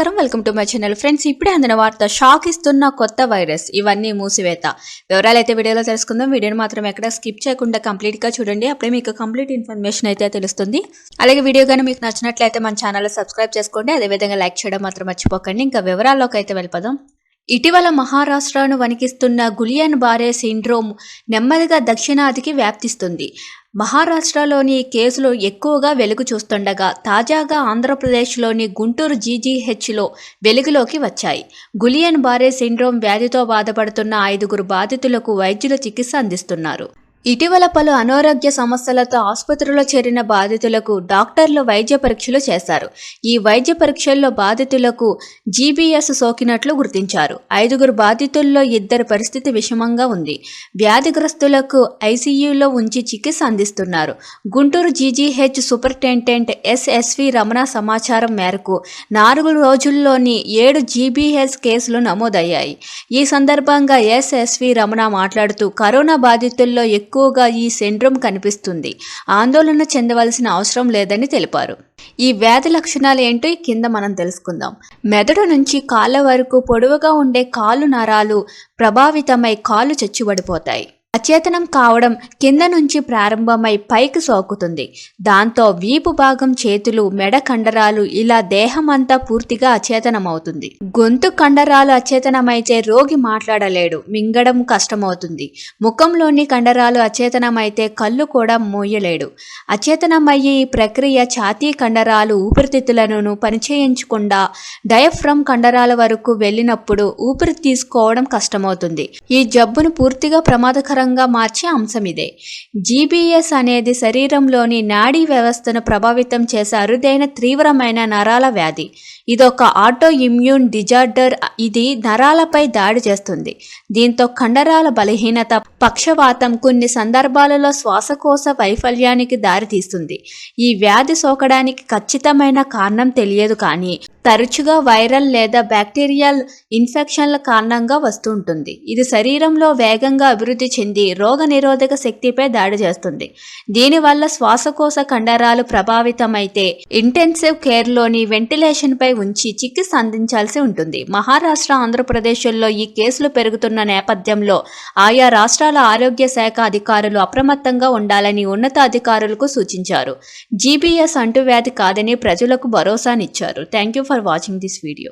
నమస్కారం, welcome to my channel. Friends, ఇప్పుడే అందిన వార్త, షాక్ ఇస్తున్న కొత్త వైరస్, ఇవన్నీ మూసివేత. వివరాలు అయితే వీడియోలో తెలుసుకుందాం. వీడియోని మాత్రం ఎక్కడ స్కిప్ చేయకుండా కంప్లీట్గా చూడండి, అప్పుడే మీకు కంప్లీట్ ఇన్ఫర్మేషన్ అయితే తెలుస్తుంది. అలాగే వీడియో కానీ మీకు నచ్చినట్లయితే మన ఛానల్ సబ్స్క్రైబ్ చేసుకోండి, అదేవిధంగా లైక్ చేయడం మాత్రం మర్చిపోకండి. ఇంకా వివరాల్లోకి అయితే వెళ్ళిపోదాం. ఇటీవల మహారాష్ట్రను వణికిస్తున్న గులియన్ బారే సిండ్రోమ్ నెమ్మదిగా దక్షిణాదికి వ్యాప్తిస్తుంది. మహారాష్ట్రలోని కేసులు ఎక్కువగా వెలుగు చూస్తుండగా తాజాగా ఆంధ్రప్రదేశ్లోని గుంటూరు జీజీహెచ్లో వెలుగులోకి వచ్చాయి. గులియన్ బారే సిండ్రోమ్ వ్యాధితో బాధపడుతున్న 5 బాధితులకు వైద్యులు చికిత్స అందిస్తున్నారు. ఇటీవల పలు అనారోగ్య సమస్యలతో ఆసుపత్రిలో చేరిన బాధితులకు డాక్టర్లు వైద్య పరీక్షలు చేశారు. ఈ వైద్య పరీక్షల్లో బాధితులకు జీబీఎస్ సోకినట్లు గుర్తించారు. 5 బాధితుల్లో 2 పరిస్థితి విషమంగా ఉంది. వ్యాధిగ్రస్తులకు ఐసీయూలో ఉంచి చికిత్స అందిస్తున్నారు. Guntur GGH superintendent SSV Ramana సమాచారం మేరకు 4 రోజుల్లోని 7 జీబీఎస్ కేసులు నమోదయ్యాయి. ఈ సందర్భంగా ఎస్ఎస్వి రమణ మాట్లాడుతూ, కరోనా బాధితుల్లో ఎక్కువగా ఈ సిండ్రోమ్ కనిపిస్తుంది, ఆందోళన చెందవలసిన అవసరం లేదని తెలిపారు. ఈ వ్యాధి లక్షణాలు ఏంటో కింద మనం తెలుసుకుందాం. మెదడు నుంచి కాళ్ళ వరకు పొడవుగా ఉండే కాలు నరాలు ప్రభావితమై కాళ్ళు చచ్చుబడిపోతాయి. అచేతనం కావడం కింద నుంచి ప్రారంభమై పైకి సోకుతుంది. దాంతో వీపు భాగం, చేతులు, మెడ కండరాలు ఇలా దేహమంతా పూర్తిగా అచేతనమవుతుంది. గొంతు కండరాలు అచేతనమైతే రోగి మాట్లాడలేడు, మింగడం కష్టమవుతుంది. ముఖంలోని కండరాలు అచేతనమైతే కళ్ళు కూడా మోయలేడు. అచేతనమయ్యే ఈ ప్రక్రియ ఛాతీ కండరాలు, ఊపిరితిత్తులను పనిచేయించకుండా డయాఫ్రమ్ కండరాల వరకు వెళ్ళినప్పుడు ఊపిరి తీసుకోవడం కష్టమవుతుంది. ఈ జబ్బును పూర్తిగా ప్రమాదకరంగా మార్చే అంశం ఇదే. జీబీఎస్ అనేది శరీరంలోని నాడీ వ్యవస్థను ప్రభావితం చేసే అరుదైన తీవ్రమైన నరాల వ్యాధి. ఇదొక ఆటో ఇమ్యూన్ డిజార్డర్. ఇది నరాలపై దాడి చేస్తుంది. దీంతో కండరాల బలహీనత, పక్షవాతం, కొన్ని సందర్భాలలో శ్వాసకోశ వైఫల్యానికి దారితీస్తుంది. ఈ వ్యాధి సోకడానికి ఖచ్చితమైన కారణం తెలియదు, కానీ తరచుగా వైరల్ లేదా బ్యాక్టీరియల్ ఇన్ఫెక్షన్ల కారణంగా వస్తుంటుంది. ఇది శరీరంలో వేగంగా అభివృద్ధి చెంది రోగ నిరోధక శక్తిపై దాడి చేస్తుంది. దీనివల్ల శ్వాసకోశ కండరాలు ప్రభావితమైతే ఇంటెన్సివ్ కేర్లోని వెంటిలేషన్పై ఉంచి చికిత్స అందించాల్సి ఉంటుంది. మహారాష్ట్ర, ఆంధ్రప్రదేశ్లో ఈ కేసులు పెరుగుతున్న నేపథ్యంలో ఆయా రాష్ట్రాల ఆరోగ్య శాఖ అధికారులు అప్రమత్తంగా ఉండాలని ఉన్నతాధికారులకు సూచించారు. జీబీఎస్ అంటువ్యాధి కాదని ప్రజలకు భరోసానిచ్చారు. Thank you for watching this video.